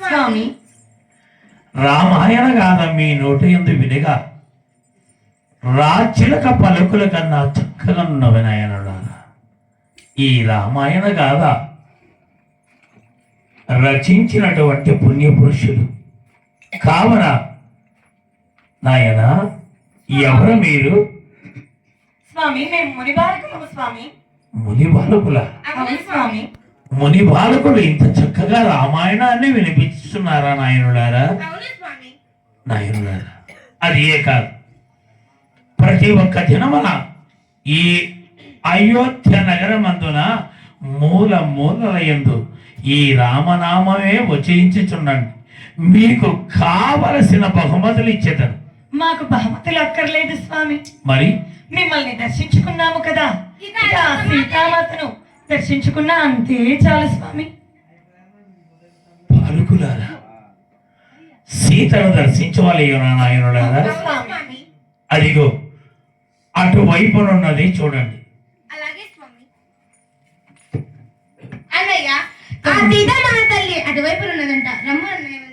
స్వామి రామాయణ గాథ మీ నోటి యందు వినగా రాచిలక పలుకుల కన్నా చక్కగా ఉన్నవి నాయనులారా. ఈ రామాయణ గాథ రచించినటువంటి పుణ్యపురుషులు కావున నాయన ఎవరు మీరు? స్వామి మేము ముని బాలకులము స్వామి. ముని బాలకుల? స్వామి. ముని బాలకులు ఇంత చక్కగా రామాయణాన్ని వినిపిస్తున్నారా నాయనులారా? నాయనులారా, అది ఏ కాదు, ప్రతి ఒక్క దినమున ఈ అయోధ్య నగరమందున మూల మూలల యందు ఈ రామనామమే వచించుచుండండి. మీకు కావలసిన బహుమతులు ఇచ్చేదను. మాకు బహుమతులు అక్కర్లేదు స్వామి. మరి మిమ్మల్ని దర్శించుకున్నాము కదా, సీతామాతను దర్శించుకున్నా అంతే చాలు స్వామి. బాలకులారా, సీతను దర్శించవాలి నాయనులారా. అదిగో అటువైపునున్నది చూడండి. అన్నయ్య, ఆ సీత మన తల్లి అటువైపునున్నదంట. రమ్మ అన్నయ్య.